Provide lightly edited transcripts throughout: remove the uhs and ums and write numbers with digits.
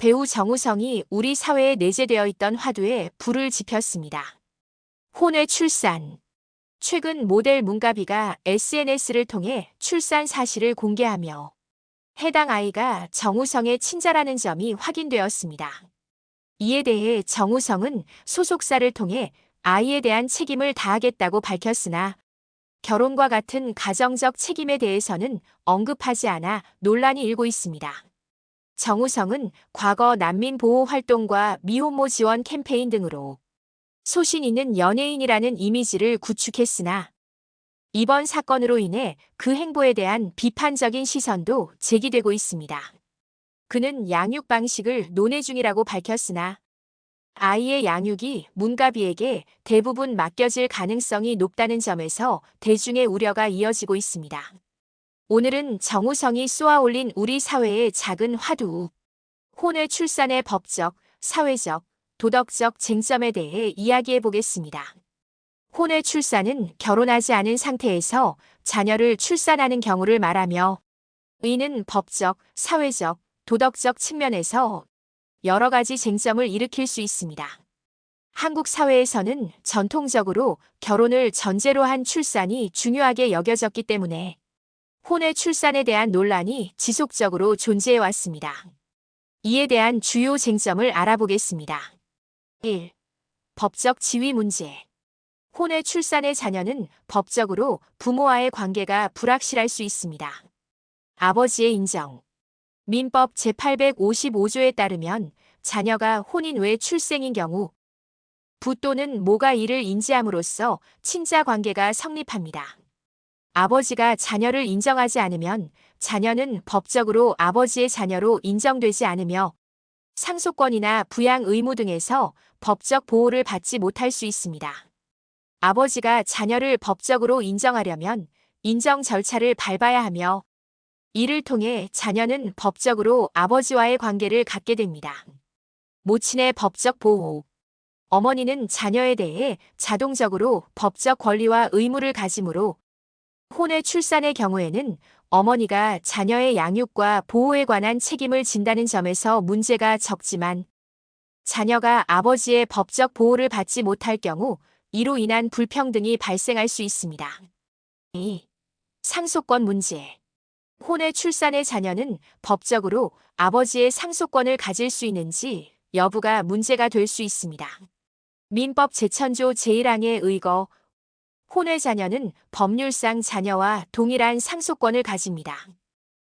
배우 정우성이 우리 사회에 내재되어 있던 화두에 불을 지폈습니다. 혼외 출산. 최근 모델 문가비가 SNS를 통해 출산 사실을 공개하며 해당 아이가 정우성의 친자라는 점이 확인되었습니다. 이에 대해 정우성은 소속사를 통해 아이에 대한 책임을 다하겠다고 밝혔으나 결혼과 같은 가정적 책임에 대해서는 언급하지 않아 논란이 일고 있습니다. 정우성은 과거 난민 보호 활동과 미혼모 지원 캠페인 등으로 소신 있는 연예인이라는 이미지를 구축했으나 이번 사건으로 인해 그 행보에 대한 비판적인 시선도 제기되고 있습니다. 그는 양육 방식을 논의 중이라고 밝혔으나 아이의 양육이 문가비에게 대부분 맡겨질 가능성이 높다는 점에서 대중의 우려가 이어지고 있습니다. 오늘은 정우성이 쏘아올린 우리 사회의 작은 화두, 혼외 출산의 법적, 사회적, 도덕적 쟁점에 대해 이야기해 보겠습니다. 혼외 출산은 결혼하지 않은 상태에서 자녀를 출산하는 경우를 말하며 이는 법적, 사회적, 도덕적 측면에서 여러 가지 쟁점을 일으킬 수 있습니다. 한국 사회에서는 전통적으로 결혼을 전제로 한 출산이 중요하게 여겨졌기 때문에 혼외 출산에 대한 논란이 지속적으로 존재해 왔습니다. 이에 대한 주요 쟁점을 알아보겠습니다. 1. 법적 지위 문제. 혼외 출산의 자녀는 법적으로 부모와의 관계가 불확실할 수 있습니다. 아버지의 인정. 민법 제855조에 따르면 자녀가 혼인 외 출생인 경우 부 또는 모가 이를 인지함으로써 친자 관계가 성립합니다. 아버지가 자녀를 인정하지 않으면 자녀는 법적으로 아버지의 자녀로 인정되지 않으며 상속권이나 부양 의무 등에서 법적 보호를 받지 못할 수 있습니다. 아버지가 자녀를 법적으로 인정하려면 인정 절차를 밟아야 하며 이를 통해 자녀는 법적으로 아버지와의 관계를 갖게 됩니다. 모친의 법적 보호. 어머니는 자녀에 대해 자동적으로 법적 권리와 의무를 가지므로 혼외 출산의 경우에는 어머니가 자녀의 양육과 보호에 관한 책임을 진다는 점에서 문제가 적지만 자녀가 아버지의 법적 보호를 받지 못할 경우 이로 인한 불평등이 발생할 수 있습니다. 2. 상속권 문제. 혼외 출산의 자녀는 법적으로 아버지의 상속권을 가질 수 있는지 여부가 문제가 될 수 있습니다. 민법 제1000조 제1항에 의거 혼외 자녀는 법률상 자녀와 동일한 상속권을 가집니다.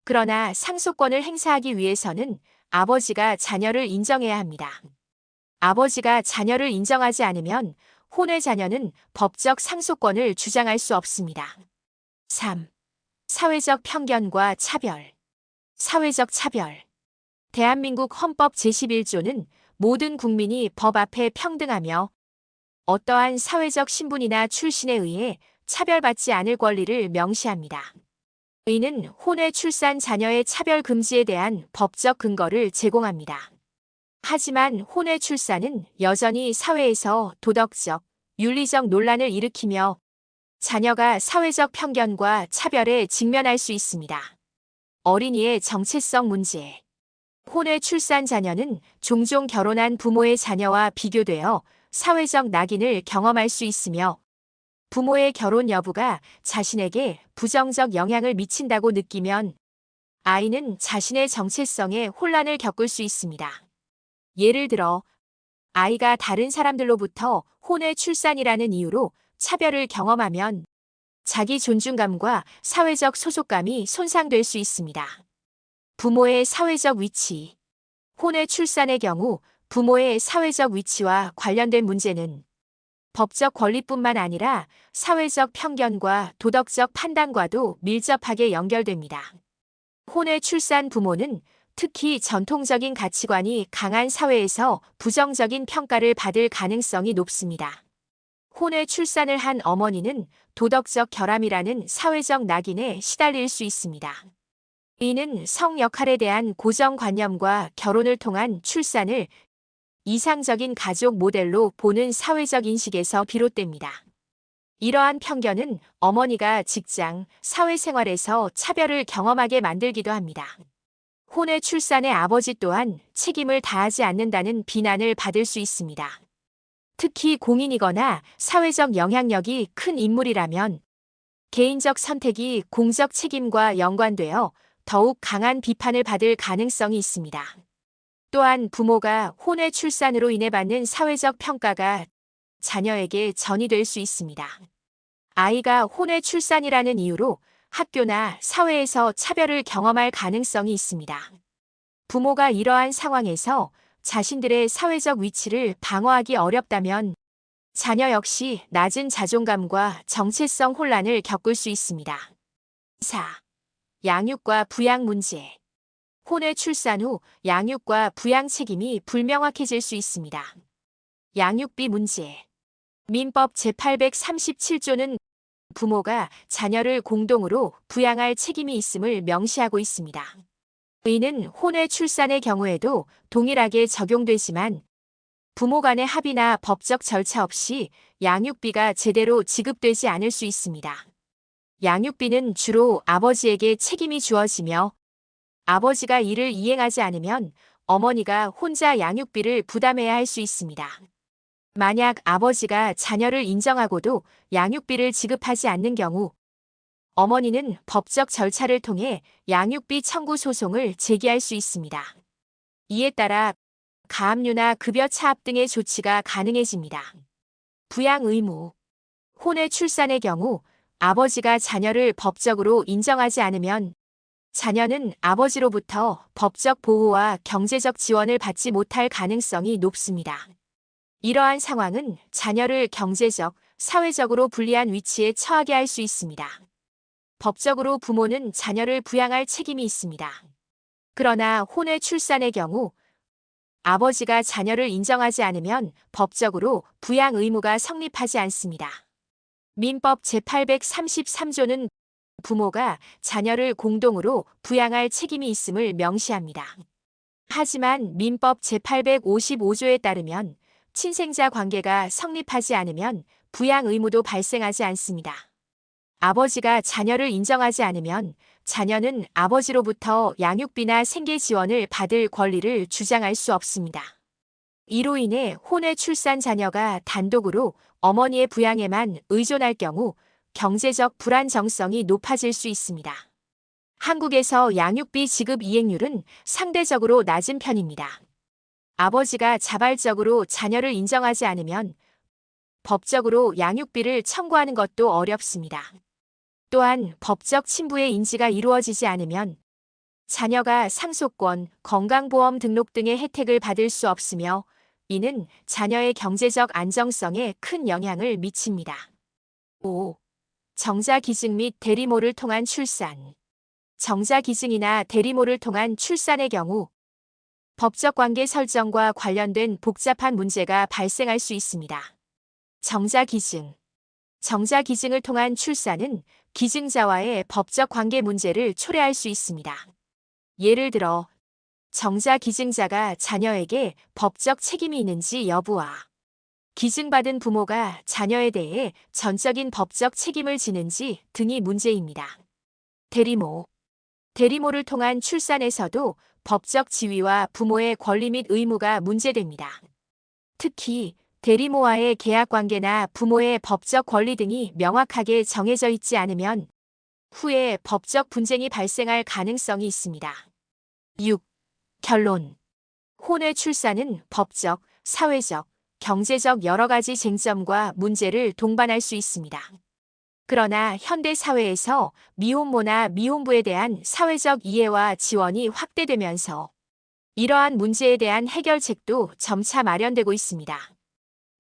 그러나 상속권을 행사하기 위해서는 아버지가 자녀를 인정해야 합니다. 아버지가 자녀를 인정하지 않으면 혼외 자녀는 법적 상속권을 주장할 수 없습니다. 3. 사회적 편견과 차별. 사회적 차별. 대한민국 헌법 제11조는 모든 국민이 법 앞에 평등하며 어떠한 사회적 신분이나 출신에 의해 차별받지 않을 권리를 명시합니다. 이는 혼외 출산 자녀의 차별 금지에 대한 법적 근거를 제공합니다. 하지만 혼외 출산은 여전히 사회에서 도덕적, 윤리적 논란을 일으키며 자녀가 사회적 편견과 차별에 직면할 수 있습니다. 어린이의 정체성 문제. 혼외 출산 자녀는 종종 결혼한 부모의 자녀와 비교되어 사회적 낙인을 경험할 수 있으며 부모의 결혼 여부가 자신에게 부정적 영향을 미친다고 느끼면 아이는 자신의 정체성에 혼란을 겪을 수 있습니다. 예를 들어 아이가 다른 사람들로부터 혼외 출산이라는 이유로 차별을 경험하면 자기 존중감과 사회적 소속감이 손상될 수 있습니다. 부모의 사회적 위치. 혼외 출산의 경우 부모의 사회적 위치와 관련된 문제는 법적 권리뿐만 아니라 사회적 편견과 도덕적 판단과도 밀접하게 연결됩니다. 혼외 출산 부모는 특히 전통적인 가치관이 강한 사회에서 부정적인 평가를 받을 가능성이 높습니다. 혼외 출산을 한 어머니는 도덕적 결함이라는 사회적 낙인에 시달릴 수 있습니다. 이는 성 역할에 대한 고정관념과 결혼을 통한 출산을 이상적인 가족 모델로 보는 사회적 인식에서 비롯됩니다. 이러한 편견은 어머니가 직장, 사회생활에서 차별을 경험하게 만들기도 합니다. 혼외 출산의 아버지 또한 책임을 다하지 않는다는 비난을 받을 수 있습니다. 특히 공인이거나 사회적 영향력이 큰 인물이라면 개인적 선택이 공적 책임과 연관되어 더욱 강한 비판을 받을 가능성이 있습니다. 또한 부모가 혼외 출산으로 인해 받는 사회적 평가가 자녀에게 전이될 수 있습니다. 아이가 혼외 출산이라는 이유로 학교나 사회에서 차별을 경험할 가능성이 있습니다. 부모가 이러한 상황에서 자신들의 사회적 위치를 방어하기 어렵다면 자녀 역시 낮은 자존감과 정체성 혼란을 겪을 수 있습니다. 4. 양육과 부양 문제. 혼외 출산 후 양육과 부양 책임이 불명확해질 수 있습니다. 양육비 문제. 민법 제837조는 부모가 자녀를 공동으로 부양할 책임이 있음을 명시하고 있습니다. 이는 혼외 출산의 경우에도 동일하게 적용되지만 부모 간의 합의나 법적 절차 없이 양육비가 제대로 지급되지 않을 수 있습니다. 양육비는 주로 아버지에게 책임이 주어지며 아버지가 이를 이행하지 않으면 어머니가 혼자 양육비를 부담해야 할 수 있습니다. 만약 아버지가 자녀를 인정하고도 양육비를 지급하지 않는 경우 어머니는 법적 절차를 통해 양육비 청구 소송을 제기할 수 있습니다. 이에 따라 가압류나 급여 차압 등의 조치가 가능해집니다. 부양 의무. 혼외 출산의 경우 아버지가 자녀를 법적으로 인정하지 않으면 자녀는 아버지로부터 법적 보호와 경제적 지원을 받지 못할 가능성이 높습니다. 이러한 상황은 자녀를 경제적, 사회적으로 불리한 위치에 처하게 할 수 있습니다. 법적으로 부모는 자녀를 부양할 책임이 있습니다. 그러나 혼외 출산의 경우 아버지가 자녀를 인정하지 않으면 법적으로 부양 의무가 성립하지 않습니다. 민법 제833조는 부모가 자녀를 공동으로 부양할 책임이 있음을 명시합니다. 하지만 민법 제855조에 따르면 친생자 관계가 성립하지 않으면 부양 의무도 발생하지 않습니다. 아버지가 자녀를 인정하지 않으면 자녀는 아버지로부터 양육비나 생계 지원을 받을 권리를 주장할 수 없습니다. 이로 인해 혼외 출산 자녀가 단독으로 어머니의 부양에만 의존할 경우 경제적 불안정성이 높아질 수 있습니다. 한국에서 양육비 지급 이행률은 상대적으로 낮은 편입니다. 아버지가 자발적으로 자녀를 인정하지 않으면 법적으로 양육비를 청구하는 것도 어렵습니다. 또한 법적 친부의 인지가 이루어지지 않으면 자녀가 상속권, 건강보험 등록 등의 혜택을 받을 수 없으며 이는 자녀의 경제적 안정성에 큰 영향을 미칩니다. 5. 정자기증 및 대리모를 통한 출산. 정자기증이나 대리모를 통한 출산의 경우 법적 관계 설정과 관련된 복잡한 문제가 발생할 수 있습니다. 정자기증. 정자기증을 통한 출산은 기증자와의 법적 관계 문제를 초래할 수 있습니다. 예를 들어 정자기증자가 자녀에게 법적 책임이 있는지 여부와 기증받은 부모가 자녀에 대해 전적인 법적 책임을 지는지 등이 문제입니다. 대리모. 대리모를 통한 출산에서도 법적 지위와 부모의 권리 및 의무가 문제됩니다. 특히 대리모와의 계약관계나 부모의 법적 권리 등이 명확하게 정해져 있지 않으면 후에 법적 분쟁이 발생할 가능성이 있습니다. 6. 결론. 혼외 출산은 법적, 사회적, 경제적 여러 가지 쟁점과 문제를 동반할 수 있습니다. 그러나 현대 사회에서 미혼모나 미혼부에 대한 사회적 이해와 지원이 확대되면서 이러한 문제에 대한 해결책도 점차 마련되고 있습니다.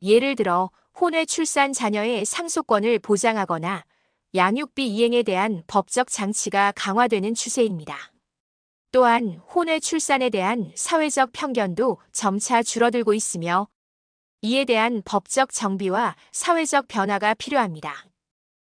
예를 들어 혼외 출산 자녀의 상속권을 보장하거나 양육비 이행에 대한 법적 장치가 강화되는 추세입니다. 또한 혼외 출산에 대한 사회적 편견도 점차 줄어들고 있으며 이에 대한 법적 정비와 사회적 변화가 필요합니다.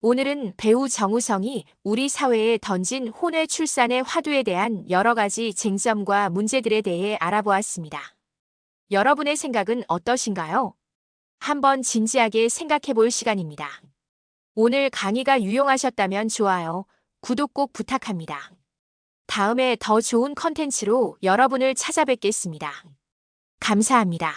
오늘은 배우 정우성이 우리 사회에 던진 혼외 출산의 화두에 대한 여러 가지 쟁점과 문제들에 대해 알아보았습니다. 여러분의 생각은 어떠신가요? 한번 진지하게 생각해 볼 시간입니다. 오늘 강의가 유용하셨다면 좋아요, 구독 꼭 부탁합니다. 다음에 더 좋은 컨텐츠로 여러분을 찾아뵙겠습니다. 감사합니다.